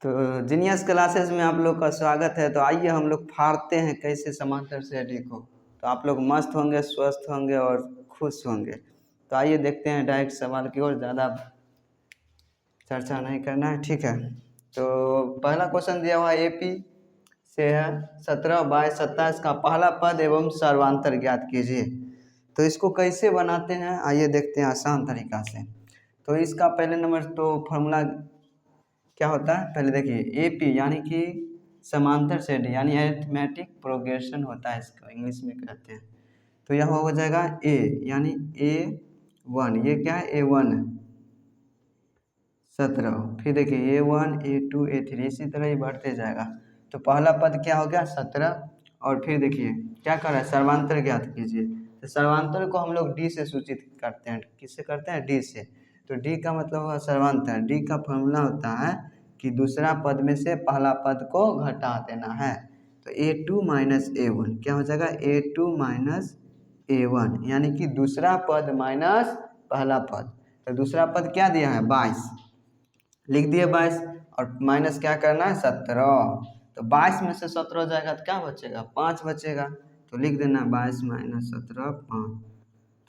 तो genius classes में आप लोग का स्वागत है। तो आइए हम लोग फाड़ते हैं कैसे समांतर श्रेणी को। तो आप लोग मस्त होंगे, स्वस्थ होंगे और खुश होंगे। तो आइए देखते हैं डायरेक्ट सवाल की ओर, ज़्यादा चर्चा नहीं करना है, ठीक है। तो पहला क्वेश्चन दिया हुआ एपी से है 17, 22, 27 का पहला पद एवं सर्वांतर ज्ञात कीजिए। तो इसको कैसे बनाते हैं आइए देखते हैं आसान तरीका से। तो इसका पहले नंबर तो फॉर्मूला क्या होता है, पहले देखिए एपी यानी कि समांतर श्रेणी यानी अरिथमेटिक प्रोग्रेशन होता है, इसको इंग्लिश में कहते हैं। तो यहाँ हो जाएगा ए यानी A1, ये क्या है A1 17, फिर देखिए A1 A2 A3 इसी तरह ही बढ़ते जाएगा। तो पहला पद क्या हो गया 17, और फिर देखिए क्या कर रहा है सर्वांतर ज्ञात कीजिए। तो सर्वांतर को हम लोग डी से सूचित करते हैं, किससे करते हैं डी से। तो डी का मतलब हुआ सर्वांतर। डी का फॉर्मूला होता है कि दूसरा पद में से पहला पद को घटा देना है। तो A2 माइनस A1 क्या हो जाएगा A2 माइनस A1 यानी कि दूसरा पद माइनस पहला पद। तो दूसरा पद क्या दिया है 22, लिख दिए 22, और माइनस क्या करना है 17। तो 22 में से 17 जाएगा तो क्या बचेगा 5 बचेगा। तो लिख देना 22 माइनस 17 5।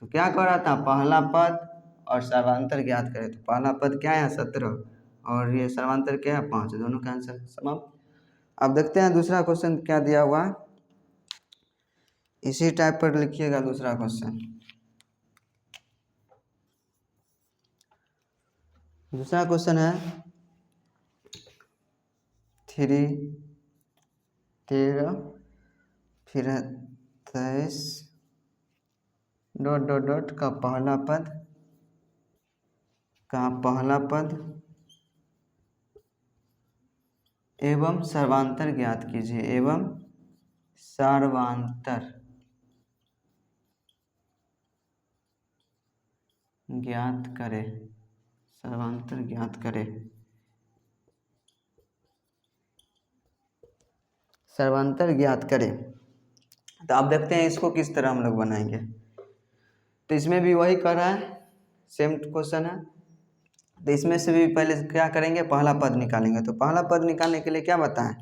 तो क्या कर रहा था पहला पद और सर्वांतर ज्ञात करें। तो पहला पद क्या है 17 और ये सर्वांतर क्या है 5, दोनों का आंसर समाप्त। अब देखते हैं दूसरा क्वेश्चन क्या दिया हुआ, इसी टाइप पर लिखिएगा दूसरा क्वेश्चन। दूसरा क्वेश्चन है 3, 13 फिर 23 डॉट डॉट डॉट का पहला पद एवं सर्वांतर ज्ञात कीजिए। एवं सर्वांतर ज्ञात करें, सर्वांतर ज्ञात करें, सर्वांतर ज्ञात करें। तो आप देखते हैं इसको किस तरह हम लोग बनाएंगे। तो इसमें भी वही कर रहा है, सेम क्वेश्चन है। तो इसमें से भी पहले क्या करेंगे पहला पद निकालेंगे। तो पहला पद निकालने के लिए क्या बताएं,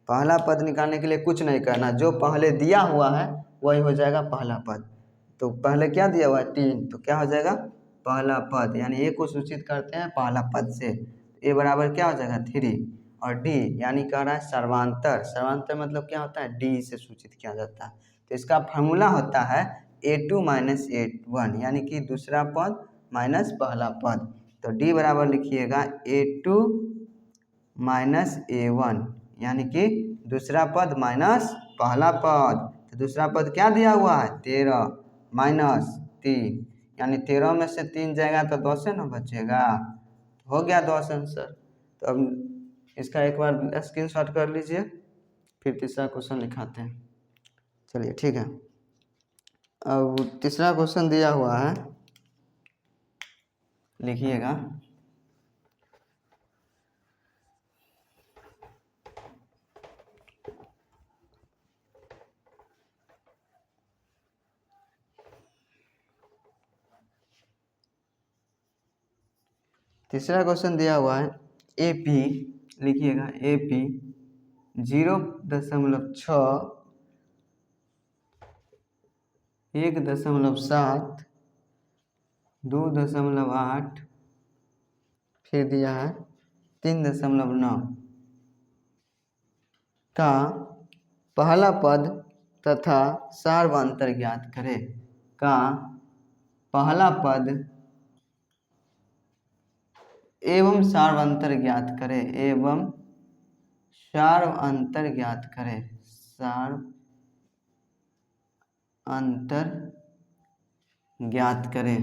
पहला पद निकालने के लिए कुछ नहीं करना, जो पहले दिया हुआ है वही हो जाएगा पहला पद। तो पहले क्या दिया हुआ है 3, तो क्या हो जाएगा पहला पद यानी ए को सूचित करते हैं पहला पद से। ए बराबर क्या हो जाएगा 3, और डी यानी कह रहा है सर्वांतर। सर्वांतर मतलब क्या होता है डी से सूचित किया जाता है। तो इसका फार्मूला होता है A2 माइनस A1 यानी कि दूसरा पद माइनस पहला पद। तो डी बराबर लिखिएगा A2 माइनस A1 यानी कि दूसरा पद माइनस पहला पद। तो दूसरा पद क्या दिया हुआ है 13 माइनस 3 यानी 13 में से 3 जाएगा तो 10 है ना बचेगा। हो गया 10 आंसर। तो अब इसका एक बार स्क्रीनशॉट कर लीजिए, फिर तीसरा क्वेश्चन लिखाते हैं। चलिए ठीक है। अब तीसरा क्वेश्चन दिया हुआ है, लिखिएगा तीसरा क्वेश्चन दिया हुआ है एपी, लिखिएगा एपी 0.6 1.7 2.8 फिर दिया है 3.9 का पहला पद तथा सर्वांतर ज्ञात करें। का पहला पद एवं सर्वांतर ज्ञात करें, एवं सर्वांतर ज्ञात करें, सर्वांतर ज्ञात करें।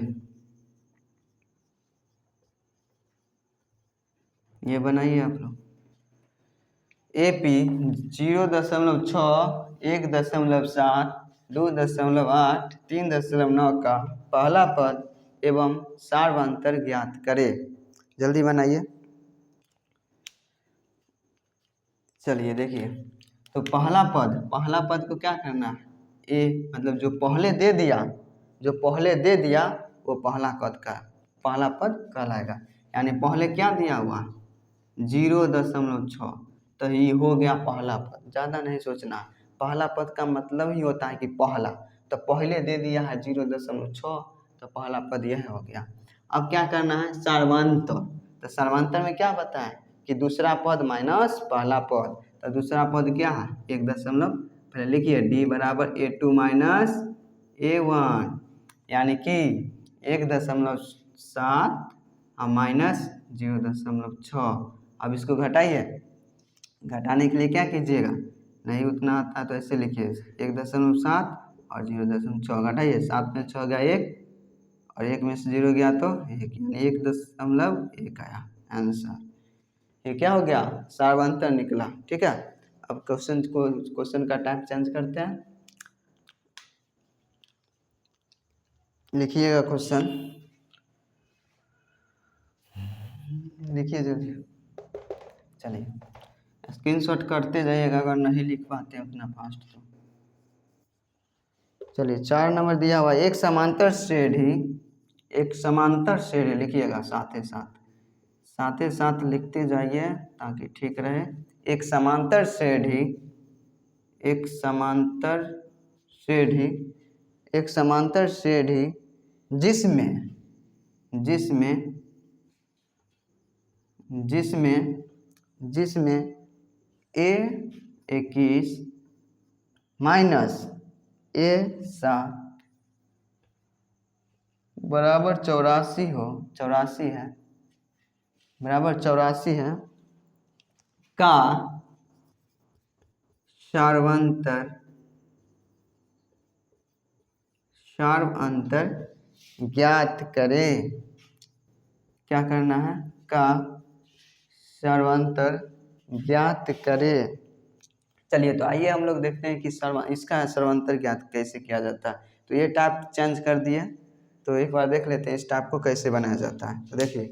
ये बनाइए आप लोग। एपी 0.6 1.7 2.8 3.9 का पहला पद एवं सर्वांतर ज्ञात करें। जल्दी बनाइए। चलिए देखिए, तो पहला पद को क्या करना है ए मतलब जो पहले दे दिया वो पहला पद कहलाएगा। यानी पहले क्या दिया हुआ 0.6। तो ये हो गया पहला पद, ज़्यादा नहीं सोचना। पहला पद का मतलब ही होता है कि पहला, तो पहले दे दिया है 0.6, तो पहला पद यह हो गया। अब क्या करना है, सर्वांतर। तो सर्वांतर में क्या बताएं कि दूसरा पद माइनस पहला पद, तो दूसरा पद क्या है 1 पहले लिखिए d बराबर a2 माइनस a1, यानी कि 1.7 और माइनस 0.6। अब इसको घटाइए, घटाने के लिए क्या कीजिएगा, नहीं उतना आता तो ऐसे लिखिए 1.7 और 0.6 घटाइए, 7 में 6 गया 1 और 1 में से 0 गया तो 1, यानी 1.1 आया आंसर। ये क्या हो गया, सर्वांतर निकला। ठीक है, अब क्वेश्चन का टाइप चेंज करते हैं। लिखिएगा क्वेश्चन, लिखिए जल्दी, चलिए स्क्रीनशॉट करते जाइएगा अगर नहीं लिख पाते उतना फास्ट तो। चलिए 4 नंबर दिया हुआ, एक समांतर श्रेणी लिखिएगा, साथ ही साथ लिखते जाइए ताकि ठीक रहे। एक समांतर श्रेणी जिसमें a21 माइनस a7 बराबर 84 हो, 84 है, बराबर 84 है, का सर्वांतर ज्ञात करें। क्या करना है, का सर्वांतर ज्ञात करें। चलिए तो आइए हम लोग देखते हैं कि इसका सर्वांतर ज्ञात कैसे किया जाता है। तो ये टाइप चेंज कर दिए, तो एक बार देख लेते हैं इस टाइप को कैसे बनाया जाता है। तो देखिए,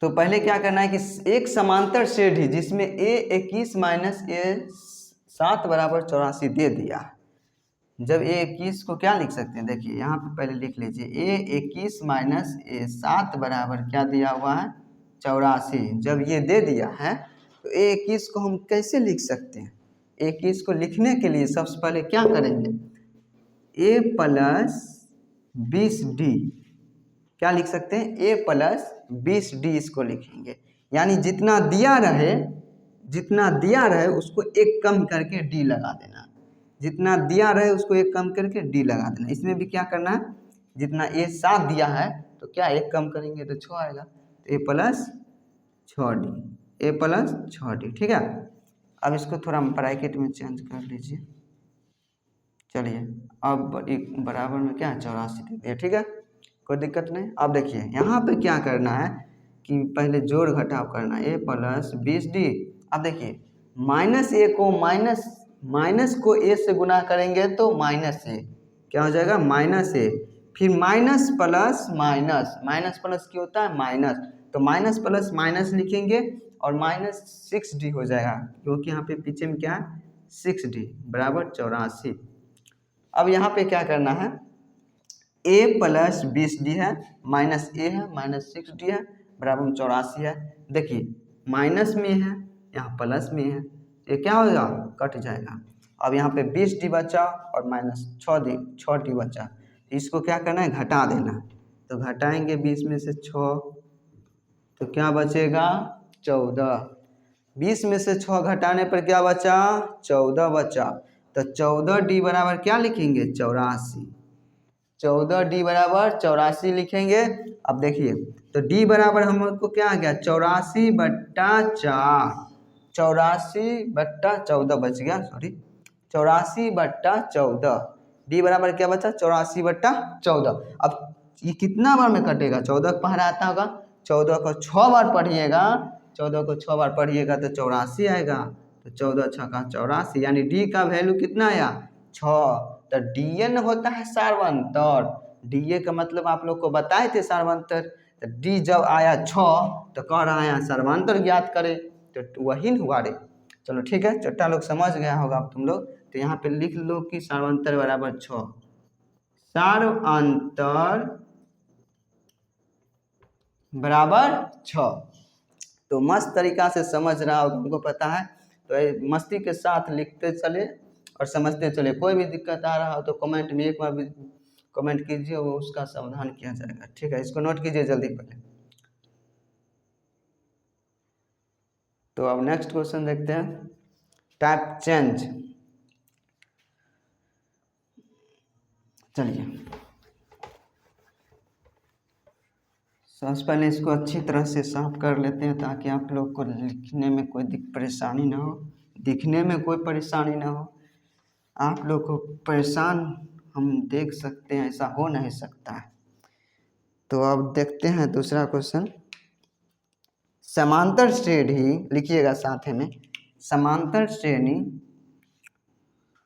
तो पहले क्या करना है कि एक समांतर श्रेणी जिसमें a21 माइनस a7 बराबर 84 दे दिया। जब a21 को क्या लिख सकते हैं, देखिए यहाँ पे पहले लिख लीजिए a21 माइनस a7 बराबर क्या दिया हुआ है 84। जब ये दे दिया है तो a21 को हम कैसे लिख सकते हैं। a21 को लिखने के लिए सबसे पहले क्या करेंगे, a प्लस 20d, क्या लिख सकते हैं, a प्लस 20d इसको लिखेंगे। यानी जितना दिया रहे उसको एक कम करके d लगा देना, जितना दिया रहे उसको एक कम करके d लगा देना। इसमें भी क्या करना है, जितना a7 दिया है तो क्या एक कम करेंगे तो 6 आएगा, तो a प्लस 6d, ठीक है। अब इसको थोड़ा ब्रैकेट में चेंज कर लीजिए। चलिए अब एक बराबर में क्या 84 दे दिया, ठीक है, कोई दिक्कत नहीं। अब देखिए यहाँ पे क्या करना है कि पहले जोड़ घटाव करना है, a प्लस 20d। अब देखिए माइनस a को माइनस को a से गुना करेंगे तो माइनस a क्या हो जाएगा, माइनस a, फिर माइनस प्लस क्या होता है माइनस, तो माइनस प्लस माइनस लिखेंगे और माइनस 6d हो जाएगा, क्योंकि यहाँ पे पीछे में क्या है 6d बराबर 84। अब यहाँ पे क्या करना है, a प्लस 20d है माइनस a है माइनस 6d है बराबर 84 है। देखिए माइनस में है यहाँ प्लस में है, ये क्या होगा कट जाएगा। अब यहाँ पे 20d बचा और माइनस 6d बचा, इसको क्या करना है घटा देना, तो घटाएंगे 20 में से 6 तो क्या बचेगा 14, 20 में से 6 घटाने पर क्या बचा 14 बचा, तो 14d बराबर क्या लिखेंगे 84, 14d बराबर 84 लिखेंगे। अब देखिए तो d बराबर हमको क्या आ गया 84/4, 84/14 बच गया, सॉरी 84/14, d बराबर क्या बचा 84/14। अब ये कितना बार में कटेगा, 14 का पहरा आता होगा, 14 को 6 बार पढ़िएगा, 14 को 6 बार पढ़िएगा तो 84 आएगा, तो 14 छक्का 84, यानी d का वैल्यू कितना आया 6। तो dn होता है सर्वांतर, da का मतलब आप लोग को बताए थे सर्वांतर, तो d जब आया 6 तो कह रहा है सर्वांतर ज्ञात करे, तो वही हुआ रे। चलो ठीक है, चट्टा लोग समझ गया होगा अब तुम लोग, तो यहाँ पे लिख लो कि सर्वांतर बराबर 6, सर्वांतर बराबर 6। तो मस्त तरीका से समझ रहा होगा, हमको पता है। तो मस्ती के साथ लिखते चले और समझते चले। कोई भी दिक्कत आ रहा हो तो कमेंट में एक बार भी कमेंट कीजिए, वो उसका समाधान किया जाएगा। ठीक है, इसको नोट कीजिए जल्दी पहले। तो अब नेक्स्ट क्वेश्चन देखते हैं, टाइप चेंज। चलिए सबसे पहले इसको अच्छी तरह से साफ कर लेते हैं ताकि आप लोग को लिखने में कोई परेशानी ना हो, दिखने में कोई परेशानी ना हो। आप लोग को परेशान हम देख सकते हैं, ऐसा हो नहीं सकता है। तो अब देखते हैं दूसरा क्वेश्चन, समांतर श्रेणी लिखिएगा साथ में। समांतर श्रेणी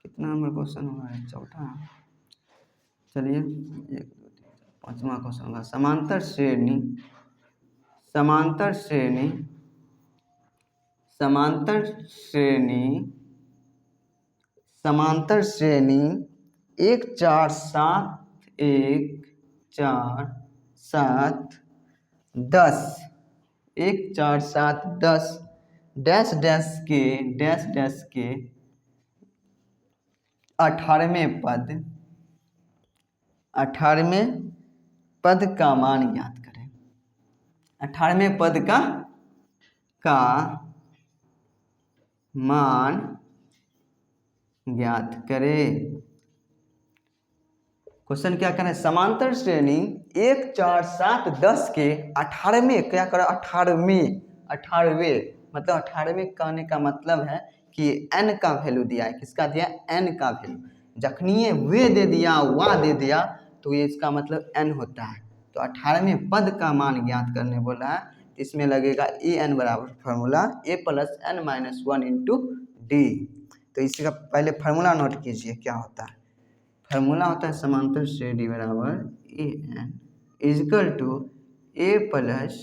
कितना नंबर क्वेश्चन हुआ है? चौथा। चलिए 1 2 3 5वां क्वेश्चन होगा, समांतर श्रेणी। समांतर श्रेणी, समांतर श्रेणी, समांतर श्रेणी 1 4 7 1 4 7 10 1 4 7 10 डैश डैश के डैश डैश के 18वें पद, 18वें पद का मान ज्ञात करें। 18वें पद का मान ज्ञात करें। क्वेश्चन क्या करें, समांतर श्रेणी 1 4 7 10 के 18वें क्या करें, 18वें, 18वें मतलब 18वें कहने का मतलब है कि n का वैल्यू दिया है। किसका दिया? n का वैल्यू। जखनी वे दे दिया, वा दे दिया, तो ये इसका मतलब n होता है। तो 18वें पद का मान ज्ञात करने बोला है, इसमें लगेगा ए एन बराबर formula a plus n minus 1 into D. तो इसका पहले फार्मूला नोट कीजिए क्या होता है। फार्मूला होता है समांतर श्रेणी बराबर A N is equal to A plus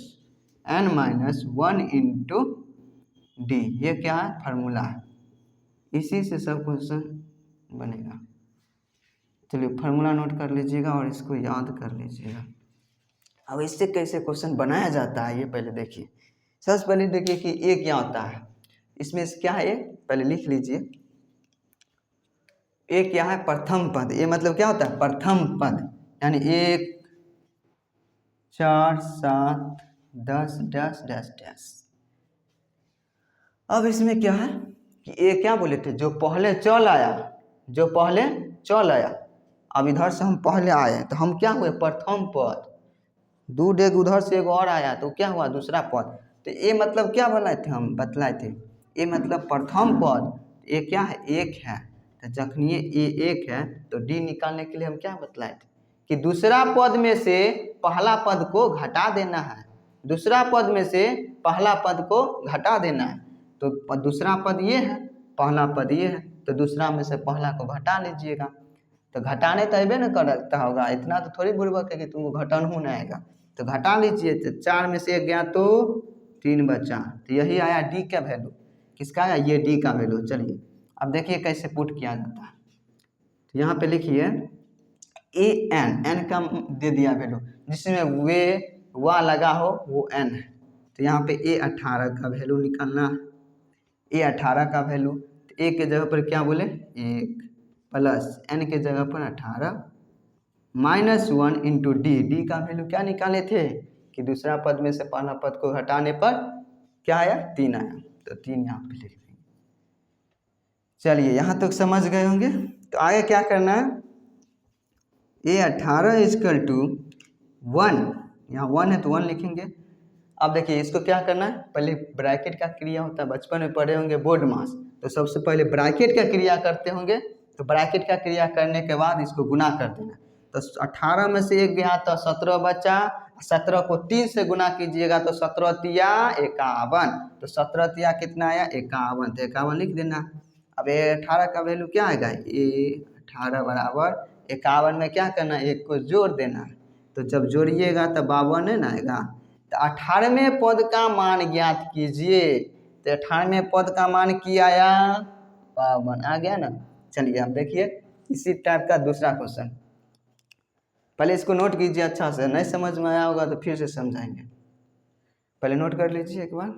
N minus 1 into D. ये क्या है? फार्मूला है। इसी से सब क्वेश्चन बनेगा। चलिए फार्मूला नोट कर लीजिएगा और इसको याद कर लीजिएगा। अब इससे कैसे क्वेश्चन बनाया जाता है ये पहले देखिए। सबसे पहले देखिए कि ए क्या होता है। इसमें क्या है, पहले लिख लीजिए। ए क्या है? प्रथम पद। ए मतलब क्या होता है? प्रथम पद, यानी 1 4 7 10 डैश डैश डैश। अब इसमें क्या है कि ए क्या बोले थे, जो पहले चल आया, जो पहले चल आया। अब इधर से हम पहले आए तो हम क्या हुए? प्रथम पद। दो डेग उधर से एक और आया तो क्या हुआ? दूसरा पद। तो ए मतलब क्या बनाए थे, हम बतलाए थे। ए मतलब प्रथम पद। ए क्या है? 1 है। तो जखनी ए 1 है तो डी निकालने के लिए हम क्या बतलाए थे कि दूसरा पद में से पहला पद को घटा देना है। दूसरा पद में से पहला पद को घटा देना है। तो दूसरा पद ये है, पहला पद ये है, तो दूसरा में से पहला को घटा लीजिएगा। तो घटाने तो अबे न करता होगा, इतना तो थोड़ी बुर्बक है कि तुमको घटाना नहीं आएगा। तो घटा लीजिए। तो 4 में से 1 गया तो 3 बचा। तो यही आया डी का वैल्यू। किसका आया? ये डी का वैल्यू। चलिए अब देखिए कैसे पुट किया जाता है। तो यहाँ पे लिखिए ए एन, एन का दे दिया वैल्यू, जिसमें वे वा लगा हो वो एन है। तो यहाँ पे ए 18 का वैल्यू निकालना है। ए 18 का वैल्यू, ए के जगह पर क्या बोले? 1 प्लस एन के जगह पर 18 माइनस 1 इंटू डी। डी का वैल्यू क्या निकाले थे कि दूसरा पद में से पहला पद को घटाने पर क्या आया? 3 आया। तो 3 यहाँ पे लिख देंगे। चलिए यहाँ तक समझ गए होंगे। तो आगे क्या करना है, ए 18 इजकल टू 1, यहाँ 1 है तो 1 लिखेंगे। अब देखिए इसको क्या करना है, पहले ब्रैकेट का क्रिया होता है, बचपन में पढ़े होंगे बोर्ड मास। तो सबसे पहले ब्रैकेट का क्रिया करते होंगे। तो ब्रैकेट का क्रिया करने के बाद इसको गुना कर देना। तो 18 में से 1 गया तो 17 बचा। 17 को 3 से गुना कीजिएगा तो 17 तिया 51। तो 17 तिया कितना आया? 51। तो 51 लिख देना। अब ये 18 का वैल्यू क्या आएगा? ये 18 बराबर 51 में क्या करना है? 1 को जोड़ देना। तो जब जोड़िएगा तो 52 है ना आएगा। तो 18वें पद का मान ज्ञात कीजिए। तो 18वें पद का मान क्या आया? 52 आ गया ना। चलिए अब देखिए इसी टाइप का दूसरा क्वेश्चन। पहले इसको नोट कीजिए अच्छा से, नहीं समझ में आया होगा तो फिर से समझाएंगे। पहले नोट कर लीजिए एक बार।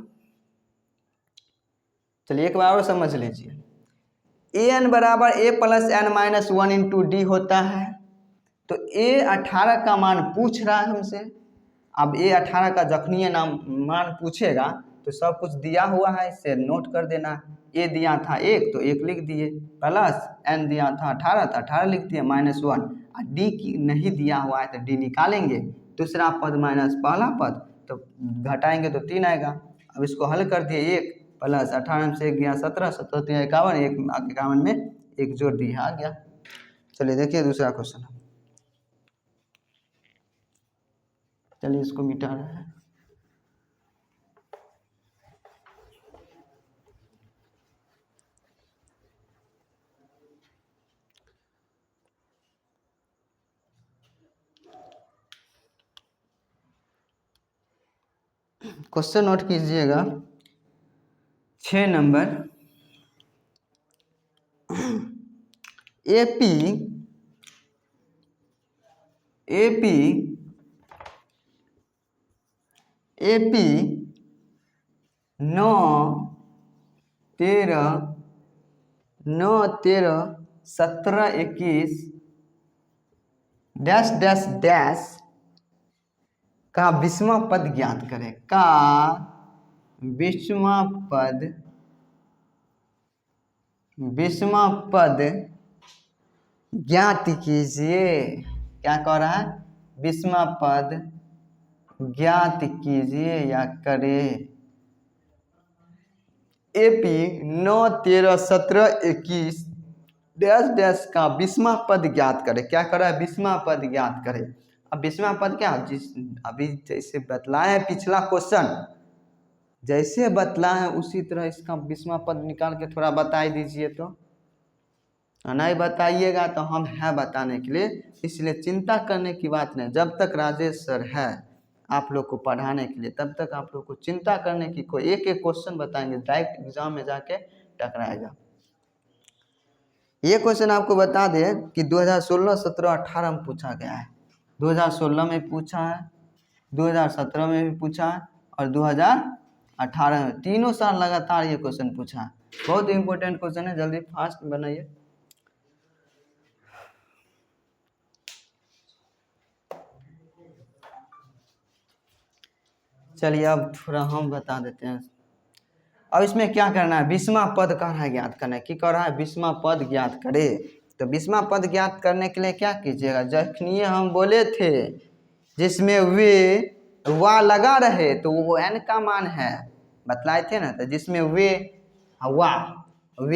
चलिए एक बार और समझ लीजिए। ए एन बराबर A plus N minus 1 into D होता है। तो ए 18 का मान पूछ रहा है हमसे। अब ए 18 का जखनी मान पूछेगा तो सब कुछ दिया हुआ है, इसे नोट कर देना। ए दिया था 1 तो 1 लिख दिए, प्लस एन दिया था 18 तो 18 लिख दिए, माइनस 1। और डी की नहीं दिया हुआ है तो डी निकालेंगे, दूसरा पद माइनस पहला पद, तो घटाएंगे तो 3 आएगा। अब इसको हल कर दिए, 1 प्लस 18 से 1 गया 17, 17 3 51, 51 में 1 जोड़ दिया आ गया। चलिए देखिए दूसरा क्वेश्चन। चलिए इसको मिटा रहे हैं। क्वेश्चन नोट कीजिएगा 6 number. AP 9 13 17 21 dash dash dash का 20वां पद ज्ञात करें। का 20वां पद ज्ञात कीजिए। क्या कह रहा है? 20वां पद ज्ञात कीजिए या करे। एपी 9 13 17 21 डैश डैश का 20वां पद ज्ञात करे। क्या कर रहा है? 20वां पद ज्ञात करे। अब 20वां पद क्या, जिस अभी जैसे बतलाए हैं पिछला क्वेश्चन, जैसे बतलाए हैं उसी तरह इसका 20वां पद निकाल के थोड़ा बता दीजिए। तो नहीं बताइएगा तो हम हैं बताने के लिए, इसलिए चिंता करने की बात नहीं। जब तक राजेश सर है आप लोग को पढ़ाने के लिए, तब तक आप लोग को चिंता करने की कोई एक क्वेश्चन बताएंगे, डायरेक्ट एग्जाम में जाके टकराएगा। ये क्वेश्चन आपको बता दें कि 2016, 17, 18 में पूछा गया है। 2016 में पूछा है, 2017 में भी पूछा है और 2018 में, तीनों साल लगातार ये क्वेश्चन पूछा है। बहुत इंपॉर्टेंट क्वेश्चन है, जल्दी फास्ट बनाइए। चलिए अब थोड़ा हम बता देते हैं। अब इसमें क्या करना है? 20वां पद कह रहा है ज्ञात करना है। क्या कह रहा है? 20वां पद ज्ञात करे। तो 20वां पद ज्ञात करने के लिए क्या कीजिएगा? जखनी हम बोले थे जिसमें वे वा लगा रहे तो वो एन का मान है, बतलाए थे ना। तो जिसमें वे वा तो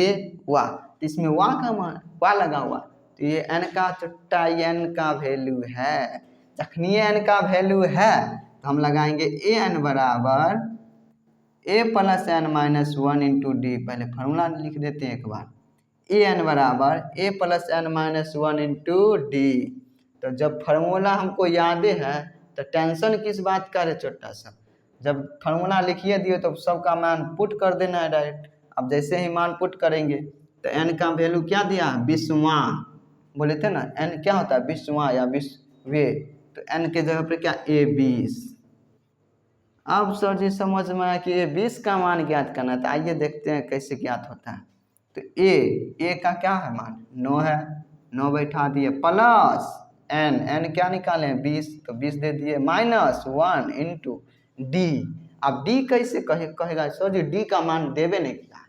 इसमें वा का मान वा लगा हुआ, तो ये एन का चुट्टा एन का वैल्यू है। जखनी एन का वैल्यू है तो हम लगाएंगे ए एन बराबर A plus N minus 1 into D. पहले फार्मूला लिख देते हैं एक बार। ए एन बराबर A plus N minus 1 into D. तो जब फार्मूला हमको याद है तो टेंशन किस बात का है छोटा सा। जब फार्मूला लिखिए दिए तो सबका मान पुट कर देना है डायरेक्ट। अब जैसे ही मान पुट करेंगे तो एन का वैल्यू क्या दिया? 20वां बोले थे ना। एन क्या होता है? 20वां या 20वें। तो एन के जगह पे क्या? ए 20। अब सर जी समझ में आया कि ए 20 का मान ज्ञात करना है। तो आइए देखते हैं कैसे ज्ञात होता है। तो ए का क्या है मान? 9 है, 9 बैठा दिए, प्लस एन क्या निकाले? 20, तो 20 दे दिए, माइनस 1 इंटू डी। अब डी कैसे कहेगा सर जी? डी का मान देवे नहीं किया।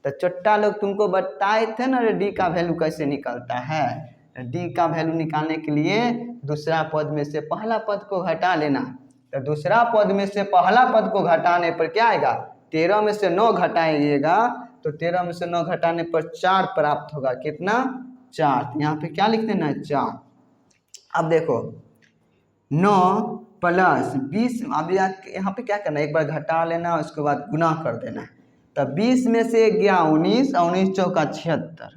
तो चोट्टा लोग तुमको बताए थे ना डी का वैल्यू कैसे निकलता है। डी का वैल्यू निकालने के लिए दूसरा पद में से पहला पद को घटा लेना। तो दूसरा पद में से पहला पद को घटाने पर क्या आएगा? 13 में से 9 घटाइएगा तो 13 में से 9 घटाने पर 4 प्राप्त होगा। कितना? 4। तो यहाँ पे क्या लिख देना है? 4। अब देखो 9 प्लस 20, अब यहाँ पे क्या करना है? एक बार घटा लेना उसके बाद गुना कर देना है। तो 20 में से गया 19, 19 चौका 76।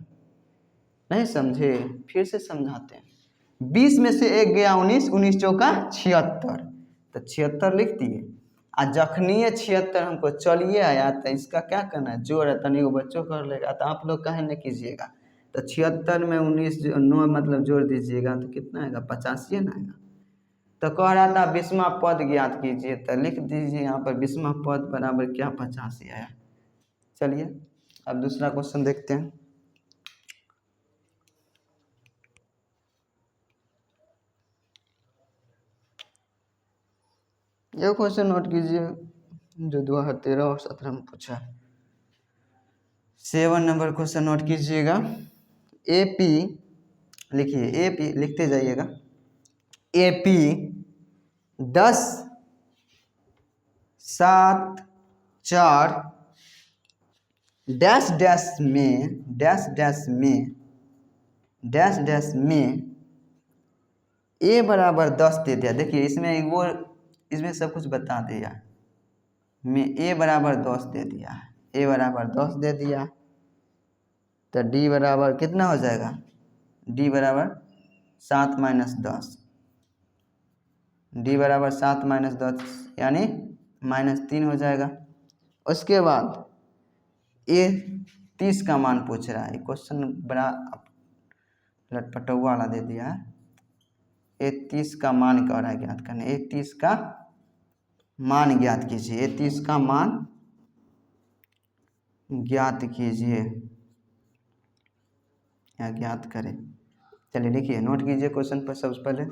नहीं समझे? फिर से समझाते हैं। 20 में से एक गया 19, 19 चौका 76, तो 76 लिख दिए। आज जखनी 76 हमको चलिए आया तो इसका क्या करना है? जोड़ है, तनी वो बच्चों कर लेगा तो आप लोग कहे नहीं कीजिएगा। तो 76 में 19 9 मतलब जोड़ दीजिएगा तो कितना आएगा? 85 ना आएगा। तो कह रहा था 20वां पद ज्ञात कीजिए, तो लिख दीजिए यहाँ पर 20वां पद बराबर क्या 85 आया। चलिए अब दूसरा क्वेश्चन देखते हैं। ये क्वेश्चन नोट कीजिए जो 2013 और 17 में पूछा है। 7 नंबर क्वेश्चन नोट कीजिएगा। AP लिखिए, AP लिखते जाइएगा। AP 10, 7, 4 डैश डैश में डैश डैश में डैश डैश में A बराबर 10 दे दिया। देखिए इसमें वो इसमें सब कुछ बता दिया। में A बराबर 10 दे दिया है, A बराबर 10 दे दिया, तो D बराबर कितना हो जाएगा? D बराबर 7 माइनस 10, D बराबर 7 माइनस 10 यानी -3 हो जाएगा। उसके बाद A 30 का मान पूछ रहा है। क्वेश्चन बड़ा लटपटौआ वाला दे दिया है। A 30 का मान कह रहा है ज्ञात करने। A 30 का मान ज्ञात कीजिए। A 30 का मान ज्ञात कीजिए या ज्ञात करें। चलिए देखिए नोट कीजिए क्वेश्चन पर सबसे पहले।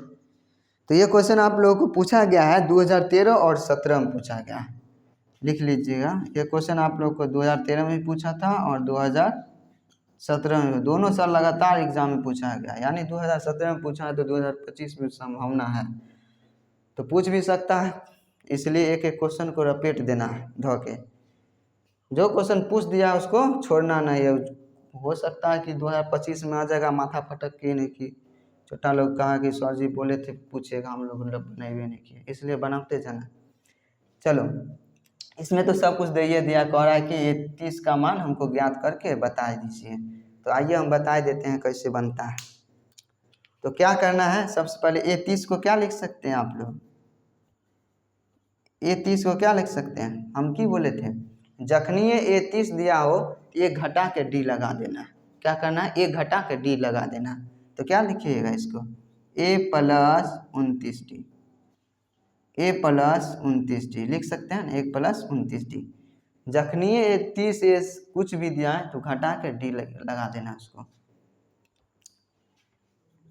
तो ये क्वेश्चन आप लोगों को पूछा गया है 2013 और 17 में पूछा गया है। लिख लीजिएगा, ये क्वेश्चन आप लोग को 2013 में भी पूछा था और 2017 में, दोनों साल लगातार एग्जाम में पूछा गया। यानी 2017 में पूछा है तो 2025 में संभावना है, तो पूछ भी सकता है। इसलिए एक एक क्वेश्चन को रपेट देना है धो के। जो क्वेश्चन पूछ दिया उसको छोड़ना नहीं है। हो सकता है कि 2025 में आ जाएगा माथा फटक के, नहीं कि छोटा लोग कहा कि सर जी बोले थे पूछेगा, हम लोग बनाए हुए नहीं किए, इसलिए बनाते जाना। चलो इसमें तो सब कुछ दे दिया। कह रहा है कि ये 30 का मान हमको ज्ञात करके बता दीजिए। तो आइए हम बता देते हैं कैसे बनता है। तो क्या करना है, सबसे पहले ये 30 को क्या लिख सकते हैं आप लोग? ये 30 को क्या लिख सकते हैं? हम की बोले थे, जखनी ये 30 दिया हो एक घटा के D लगा देना। क्या करना है? एक घटा के D लगा देना। तो क्या लिखिएगा इसको? A plus 29D, A plus 29D लिख सकते हैं ना, 1 प्लस 29D। जखनी ये 30 कुछ भी दिया है तो घटा के D लगा देना उसको।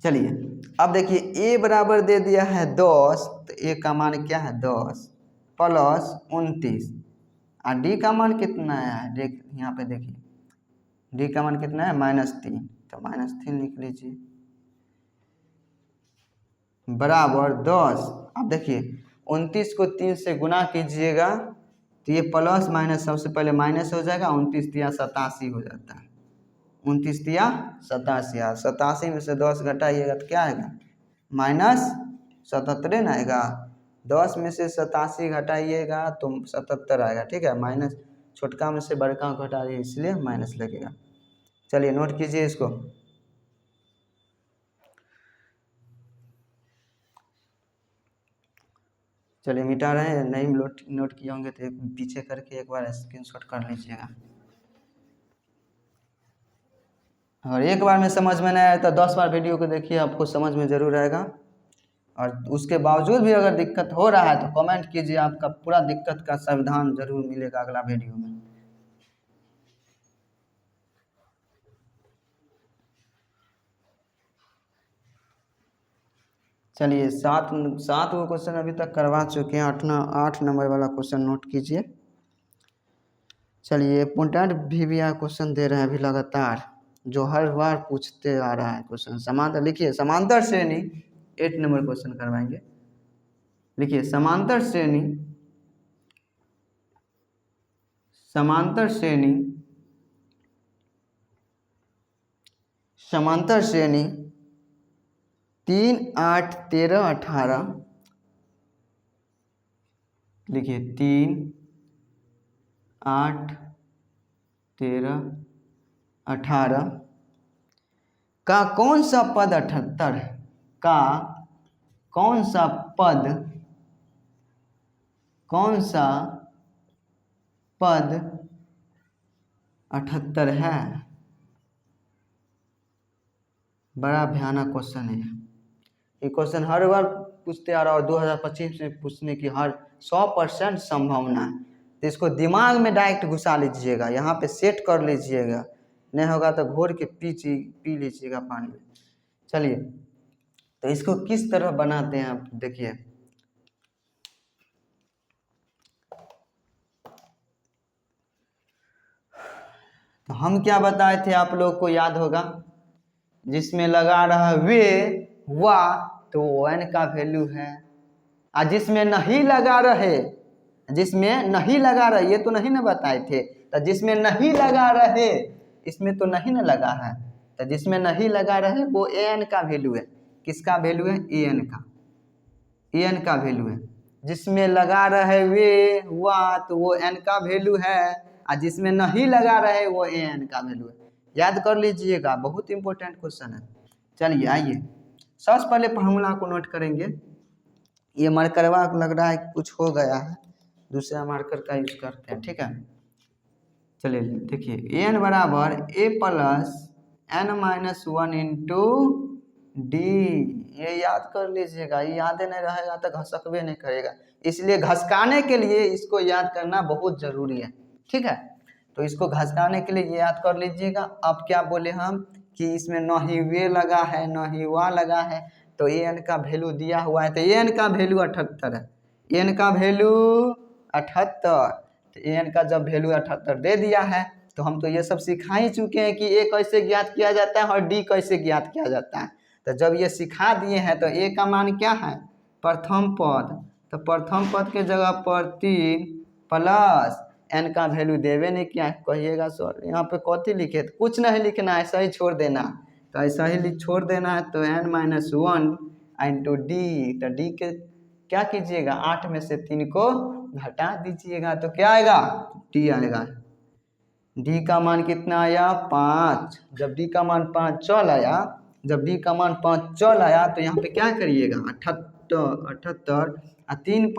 चलिए अब देखिए A बराबर दे दिया है 10, तो A का मान क्या है? 10 प्लस 29 और D का मान कितना है? देख यहाँ पे देखिए D का मान कितना है? -3, तो -3 लिख लीजिए बराबर 10। अब देखिए 29 को 3 से गुना कीजिएगा तो ये प्लस माइनस सबसे पहले माइनस हो जाएगा। 29 तिया 87 हो जाता है। 29 तिया 87, 87 में से 10 घटाइएगा तो क्या आएगा? -77 ना आएगा। 10 में से 87 घटाइएगा तो 77 आएगा। ठीक है, माइनस छोटका में से बड़का घटा रही है इसलिए माइनस लगेगा। चलिए नोट कीजिए इसको। चलिए मिटा रहे हैं, नहीं नोट किए होंगे तो पीछे करके एक बार स्क्रीनशॉट कर लीजिएगा। और एक बार में समझ में नहीं आया तो 10 बार वीडियो को देखिए, आपको समझ में ज़रूर आएगा। और उसके बावजूद भी अगर दिक्कत हो रहा है तो कमेंट कीजिए, आपका पूरा दिक्कत का समाधान जरूर मिलेगा अगला वीडियो में। चलिए 7 वो क्वेश्चन अभी तक करवा चुके हैं। 8 नंबर वाला क्वेश्चन नोट कीजिए। चलिए इम्पोर्टेंट भी क्वेश्चन दे रहे हैं अभी लगातार, जो हर बार पूछते आ रहा है क्वेश्चन। समांतर लिखिए, समांतर श्रेणी 8 नंबर क्वेश्चन करवाएंगे। लिखिए समांतर श्रेणी, समांतर श्रेणी, समांतर श्रेणी 3, 8, 13, 18। लिखिए 3, 8, 13, 18 का कौन सा पद 78 का कौन सा पद 78 है? बड़ा भयानक क्वेश्चन है ये क्वेश्चन हर बार पूछते आ रहा और 2025 में पूछने की हर 100% संभावना है। तो इसको दिमाग में डायरेक्ट घुसा लीजिएगा, यहाँ पे सेट कर लीजिएगा, नहीं होगा तो घोर के पी लीजिएगा पानी में। चलिए, तो इसको किस तरह बनाते हैं आप देखिए। तो हम क्या बताए थे, आप लोग को याद होगा, जिसमें लगा रहा वे वा तो एन का वैल्यू है, और जिसमें नहीं लगा रहे, जिसमें नहीं लगा रहे, ये तो नहीं ना बताए थे, तो जिसमें नहीं लगा रहे, इसमें तो नहीं ना लगा है, तो जिसमें नहीं लगा रहे वो ए एन का वैल्यू है। किसका वैल्यू है? ए एन का, ए एन का वैल्यू है। जिसमें लगा रहे वे वा तो वो एन का वैल्यू है, और जिसमें नहीं लगा रहे वो ए एन का वैल्यू है। याद कर लीजिएगा, बहुत इंपॉर्टेंट क्वेश्चन है। चलिए आइए, सबसे पहले फार्मूला को नोट करेंगे। ये मार्करवा लग रहा है कुछ हो गया है, दूसरा मार्कर का यूज करते हैं, ठीक है। चलिए देखिए, एन बराबर A plus N minus 1 into D, ये याद कर लीजिएगा। ये याद नहीं रहेगा तो घसकबे नहीं करेगा, इसलिए घसकाने के लिए इसको याद करना बहुत जरूरी है, ठीक है। तो इसको घसकाने के लिए ये याद कर लीजिएगा। अब क्या बोले हम कि इसमें न ही वे लगा है न ही वा लगा है, तो ए एन का वैल्यू दिया हुआ है, तो ए एन का वैल्यू 78 है, ए एन का वैल्यू 78। तो ए एन का जब वैल्यू 78 दे दिया है, तो हम तो ये सब सिखा ही चुके हैं कि ए कैसे ज्ञात किया जाता है और डी कैसे ज्ञात किया जाता है। तो जब ये सिखा दिए हैं, तो ए का मान क्या है? प्रथम पद, तो प्रथम पद के जगह पर 3 प्लस एन का वैल्यू देवे नहीं किया है। कहिएगा सर यहाँ पे कथी लिखे? तो कुछ नहीं लिखना है, ऐसा ही छोड़ देना। तो ऐसा ही छोड़ देना है, तो एन माइनस 1 इंटू डी, तो डी के क्या कीजिएगा, 8 में से 3 को घटा दीजिएगा, तो क्या आएगा? डी आएगा। डी का मान कितना आया? 5। जब डी का मान 5 चल आया, जब डी का मान 5 चल आया, तो यहाँ पे क्या करिएगा, 78 और 3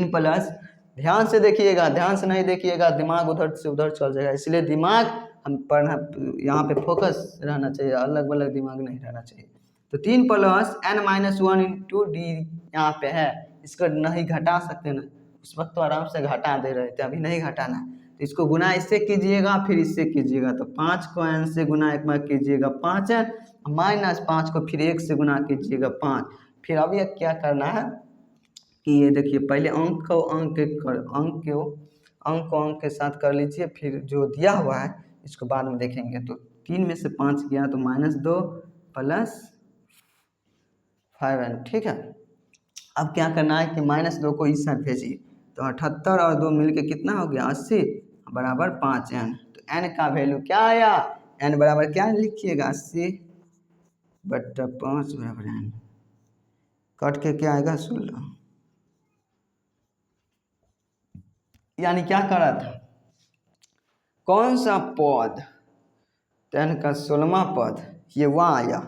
प्लस, ध्यान से देखिएगा, ध्यान से नहीं देखिएगा, दिमाग उधर से उधर चल जाएगा, इसलिए दिमाग हम पढ़ना, यहाँ पे फोकस रहना चाहिए, अलग अलग दिमाग नहीं रहना चाहिए। तो 3 plus N minus 1 into d यहाँ पे है, इसको नहीं घटा सकते ना, उस वक्त तो आराम से घटा दे रहे थे, अभी नहीं घटाना। तो इसको गुना इससे कीजिएगा, फिर इससे कीजिएगा, तो 5 को एन से गुना एक बार कीजिएगा 5 एन, माइनस 5 को फिर 1 से गुना कीजिएगा 5। फिर अब ये क्या करना है कि ये देखिए, पहले अंक को अंक के साथ कर लीजिए, फिर जो दिया हुआ है इसको बाद में देखेंगे। तो 3 में से 5 गया, तो -2 प्लस 5n, ठीक है। अब क्या करना है कि -2 को इस साइड भेजिए, तो 78 और 2 मिलके कितना हो गया? 80 बराबर 5n। तो n का वैल्यू क्या आया? n बराबर क्या लिखिएगा? 80/5 बराबर n, कट के क्या आएगा? 16। यानी क्या करा था, कौन सा पद? तो n का 16वां पद, ये वहाँ आया।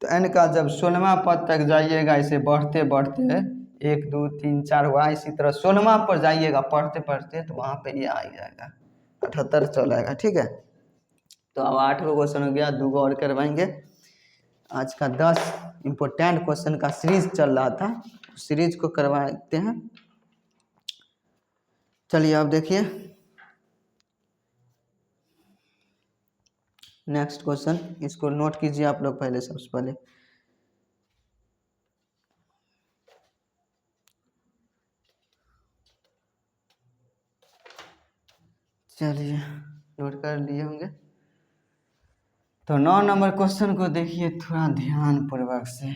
तो n का जब 16वां पद तक जाइएगा, इसे बढ़ते बढ़ते 1 2 3 4 हुआ, इसी तरह 16वां पर जाइएगा पढ़ते पढ़ते, तो वहाँ पे ये आ जाएगा, 78 चल आएगा, ठीक है। तो अब 8 गो क्वेश्चन हो गया, 2 गो और करवाएंगे। आज का 10 इम्पोर्टेंट क्वेश्चन का सीरीज चल रहा था, सीरीज को करवाते हैं। चलिए अब देखिए नेक्स्ट क्वेश्चन, इसको नोट कीजिए आप लोग पहले, सबसे पहले। चलिए नोट कर लिए होंगे। तो 9 नंबर क्वेश्चन को देखिए थोड़ा ध्यान पूर्वक से,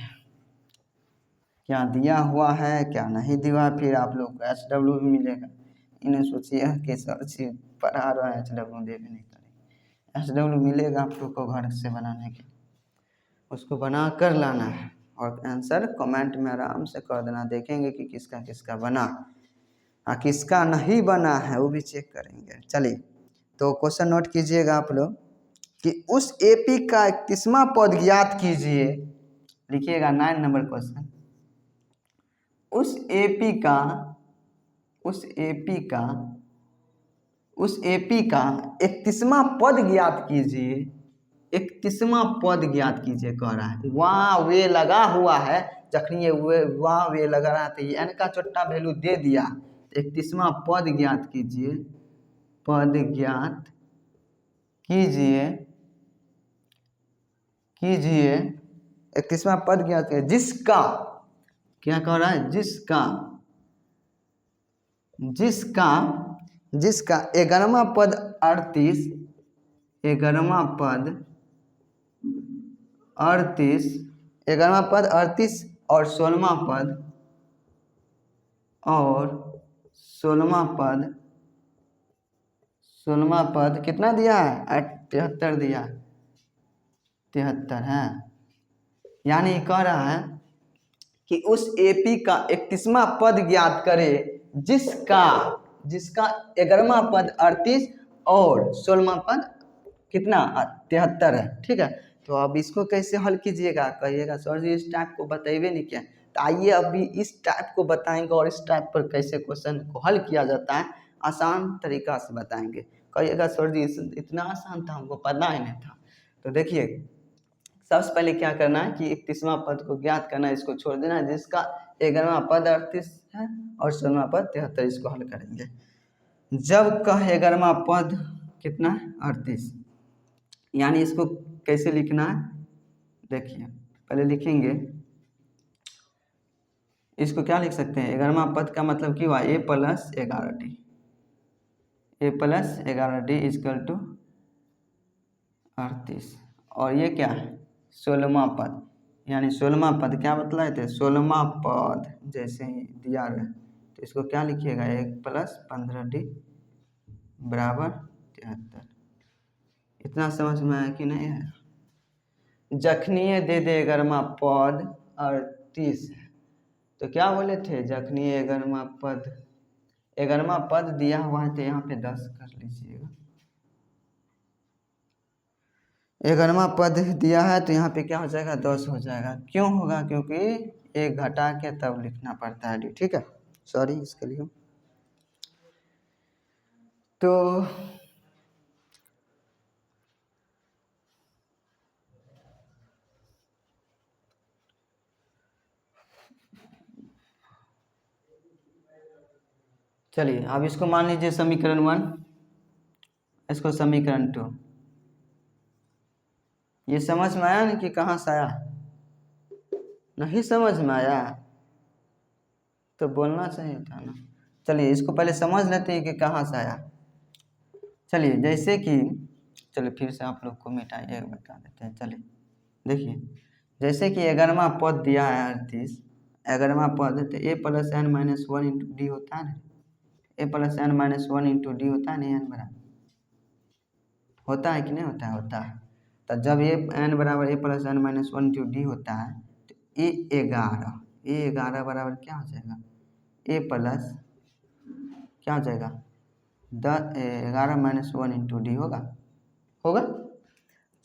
क्या दिया हुआ है क्या नहीं दिया, फिर आप लोग को SW भी मिलेगा। इन्हें सोचिए कि सर पढ़ा रहा है, SW दे भी नहीं करेंगे, SW मिलेगा आप लोग को घर से बनाने के, उसको बना कर लाना है और आंसर कमेंट में आराम से कर देना, देखेंगे कि किसका किसका बना और किसका नहीं बना है, वो भी चेक करेंगे। चलिए तो क्वेश्चन नोट कीजिएगा आप लोग कि उस AP का 31वां पद ज्ञात कीजिए, लिखिएगा 9 नंबर क्वेश्चन। उस AP का 31वां पद ज्ञात कीजिए, 31वां पद ज्ञात कीजिए कह रहा है। वहाँ वे लगा हुआ है, जखनी ये वहाँ वे लगा रहा था, एन का छोटा वैल्यू दे दिया। 31वां पद ज्ञात कीजिए, पद ज्ञात कीजिए कीजिए 31वां पद ज्ञात कीजिए जिसका, क्या कह रहा है, जिसका जिसका जिसका 11वां पद 38, 11वां पद 38, 11वां पद 38 और 16वां पद, और 16वां पद, 16वां पद कितना दिया है, 73 दिया, 73 है। यानी कह रहा है कि उस एपी का 31वां पद ज्ञात करे जिसका 11वां पद 38 और 16वां पद कितना 73 है। ठीक है, तो अब इसको कैसे हल कीजिएगा, कहिएगा सर जी इस टाइप को बताइए नहीं क्या। तो आइए अभी इस टाइप को बताएंगे और इस टाइप पर कैसे क्वेश्चन को हल किया जाता है आसान तरीका से बताएंगे। कहिएगा सर जी इतना आसान था, हमको पता ही नहीं था। तो देखिए सबसे पहले क्या करना है कि 31वां पद को ज्ञात करना है, इसको छोड़ देना है, जिसका 11वां पद 38 है और 16वां पद 73, इसको हल करेंगे। जब का 11वां पद कितना है 38, यानी इसको कैसे लिखना है, देखिए पहले लिखेंगे इसको, क्या लिख सकते हैं 11वां पद का मतलब क्या हुआ, a + 11d, a + 11d equal to 38, और ये क्या है 16वां पद, यानी 16वां पद क्या बतलाए थे, 16वां पद जैसे ही दिया रहे तो इसको क्या लिखिएगा 1 + 15d बराबर 73। इतना समझ में आया कि नहीं है। जखनी दे दे 11वां पद 38, तो क्या बोले थे, जखनी 11वां पद दिया हुआ है तो यहाँ पे 10 कर लीजिएगा। 11वां पद दिया है तो यहाँ पे क्या हो जाएगा 10 हो जाएगा। क्यों होगा, क्योंकि एक घटा के तब लिखना पड़ता है। ठीक है, सॉरी इसके लिए। तो चलिए अब इसको मान लीजिए समीकरण 1, इसको समीकरण 2। ये समझ में आया ना कि कहाँ से आया, नहीं समझ में आया तो बोलना चाहिए था ना। चलिए इसको पहले समझ लेते हैं कि कहाँ से आया। चलिए जैसे कि, चलिए फिर से आप लोग को मिटाइए बता देते हैं। चलिए देखिए जैसे कि 11वां पद दिया है 38, 11वां पद तो a + n - 1 × d होता है ना, a + n - 1 × d होता है ना, n बराबर होता है कि नहीं होता है, होता है। तो जब ये n बराबर a + n - 1 × d होता है तो a11 बराबर क्या हो जाएगा, a प्लस क्या हो जाएगा 11 - 1 × d होगा।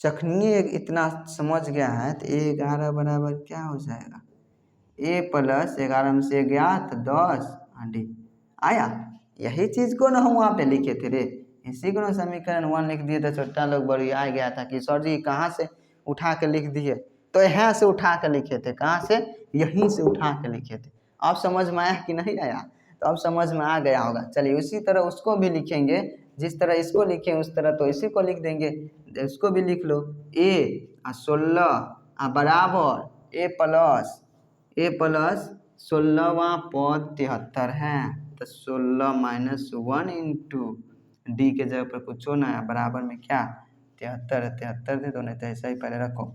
जखनी इतना समझ गया है तो a11 बराबर क्या हो जाएगा, a + 11 में से गया तो 10 d आया। यही चीज़ को ना हम वहाँ पे लिखे थे रे, इसी को ना समीकरण 1 लिख दिए तो छोटा लोग बड़ी आ गया था कि सर जी कहाँ से उठा के लिख दिए, तो यहाँ से उठा के लिखे थे, कहाँ से, यहीं से उठा के लिखे थे। आप समझ में आया कि नहीं आया, तो अब समझ में आ गया होगा। चलिए उसी तरह उसको भी लिखेंगे, जिस तरह इसको लिखें उस तरह तो इसी को लिख देंगे। इसको भी लिख लो, a 16 बराबर a + 16वां पद 73 है, तो 16 - 1 × d के जगह पर कुछ होना है, बराबर में क्या 73 दे दो, नहीं तो ऐसा ही पहले रखो।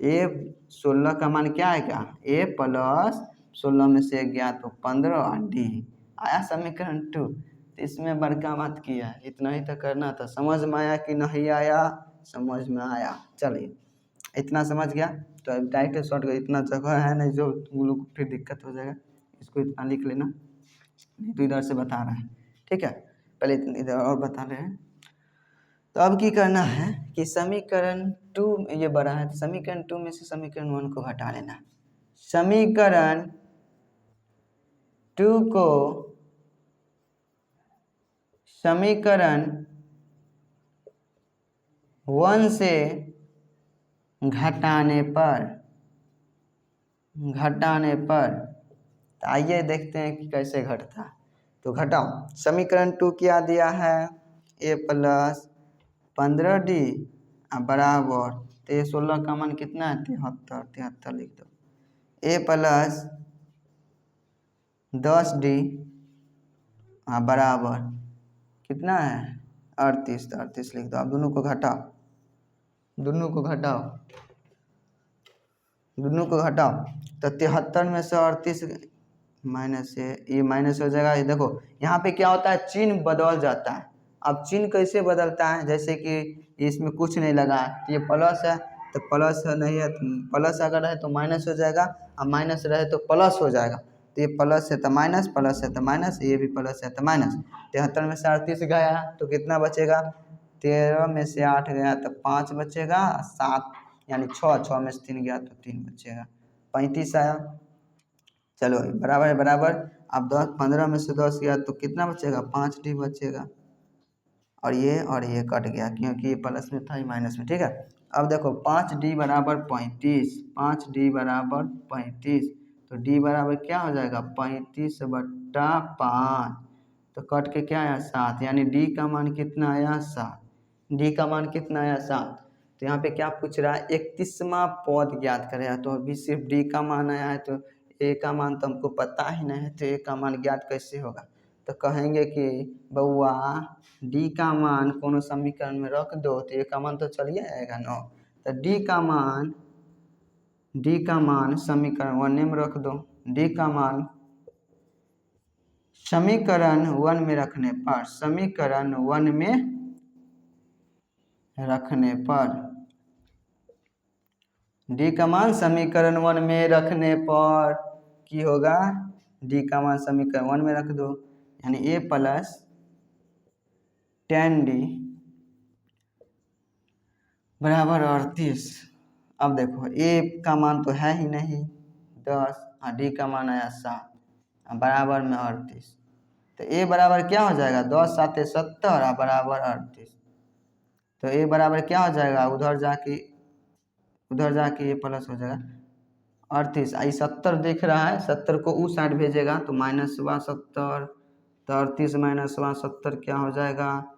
a 16 का मान क्या है, क्या a + 16 में से गया तो 15 d आया समीकरण 2। तो इसमें बड़का बात किया है, इतना ही तो करना था। समझ में आया कि नहीं आया, समझ में आया। चलिए इतना समझ गया तो अब डायरेक्ट शॉर्ट का इतना जगह है नहीं जो तुम लोग को फिर दिक्कत हो जाएगा, इसको इतना लिख लेना, नहीं तो इधर से बता रहा है। ठीक है, पहले इधर और बता रहे हैं। तो अब की करना है कि समीकरण 2 ये बड़ा है, तो समीकरण 2 में से समीकरण 1 को घटा लेना। समीकरण 2 को समीकरण 1 से घटाने पर तो आइए देखते हैं कि कैसे घटता है। तो घटाओ, समीकरण 2 क्या दिया है, a प्लस 15d बराबर, तो ये 16 का मान कितना है, 73 लिख दो। a प्लस 10d बराबर कितना है 38, तो 38 लिख दो। अब दोनों को घटाओ, तो 73 में से 38 माइनस है, ये माइनस हो जाएगा। ये देखो यहाँ पे क्या होता है, चिन्ह बदल जाता है। अब चिन्ह कैसे बदलता है, जैसे कि इसमें कुछ नहीं लगा है, तो ये प्लस है तो प्लस नहीं है, प्लस अगर है तो माइनस हो जाएगा, और माइनस रहे तो प्लस हो जाएगा। तो ये प्लस है तो माइनस, प्लस है तो माइनस, ये भी प्लस है तो माइनस। 73 में से 38 गया तो कितना बचेगा, 13 में से 8 गया तो 5 बचेगा, 7 यानी 6 में से 3 गया तो 3 बचेगा, 35 आया। चलो बराबर है बराबर। अब 15 में से 10 गया तो कितना बचेगा, 5d बचेगा, और ये कट गया क्योंकि ये प्लस में था, ये माइनस में, ठीक है। अब देखो 5d बराबर 35, 5d बराबर 35, तो d बराबर क्या हो जाएगा, 35/5, तो कट के क्या आया 7, यानी d का मान कितना आया 7, d का मान कितना आया 7। तो यहाँ पे क्या पूछ रहा है, 31वां पद ज्ञात करेगा, तो अभी सिर्फ d का मान आया है, तो a का मान तो हमको पता ही नहीं है, तो a का मान ज्ञात कैसे होगा। तो कहेंगे कि बउआ d का मान कोनो समीकरण में रख दो, तो a का मान तो चलिए आएगा ना। तो d का मान समीकरण 1 में रख दो, d का मान समीकरण 1 में रखने पर, समीकरण 1 में रखने पर d का मान समीकरण 1 में रखने पर की होगा, d का मान समीकरण 1 में रख दो, यानी a प्लस 10d बराबर 38। अब देखो a का मान तो है ही नहीं 10, और d का मान आया 7, बराबर में 38, तो a बराबर क्या हो जाएगा, 10 7 70 और बराबर 38। तो a बराबर क्या हो जाएगा, उधर जाके ये प्लस हो जाएगा 38, आई 70 दिख रहा है, 70 को उस साइड भेजेगा तो माइनस हुआ 70, तो 38 माइनस हुआ 70 क्या हो जाएगा,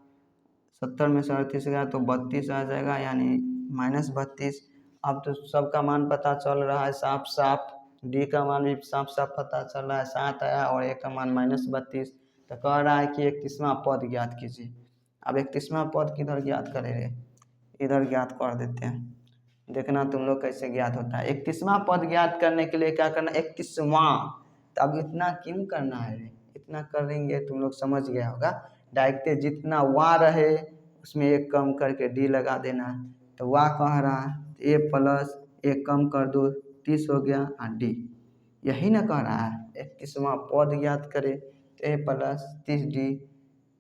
70 में से 38 गया तो 32 आ जाएगा, यानी -32। अब तो सबका मान पता चल रहा है साफ साफ, डी का मान भी साफ साफ पता चल रहा है, 7 आया और ए का मान -32। तो कह रहा है कि 31वां पद ज्ञात कीजिए। अब 31वां पद किधर ज्ञात करेंगे, इधर ज्ञात कर देते हैं, देखना तुम लोग कैसे ज्ञात होता है। 31वां पद ज्ञात करने के लिए क्या करना, 31वां, तो अब इतना क्यों करना है, इतना करेंगे तुम लोग समझ गया होगा। डायरेक्ट जितना वा रहे उसमें एक कम करके डी लगा देना है, तो वा कह रहा है ए प्लस एक कम कर दो 30 हो गया, और डी यही ना कह रहा है 31वां पद ज्ञात करे, तो ए plus 30d,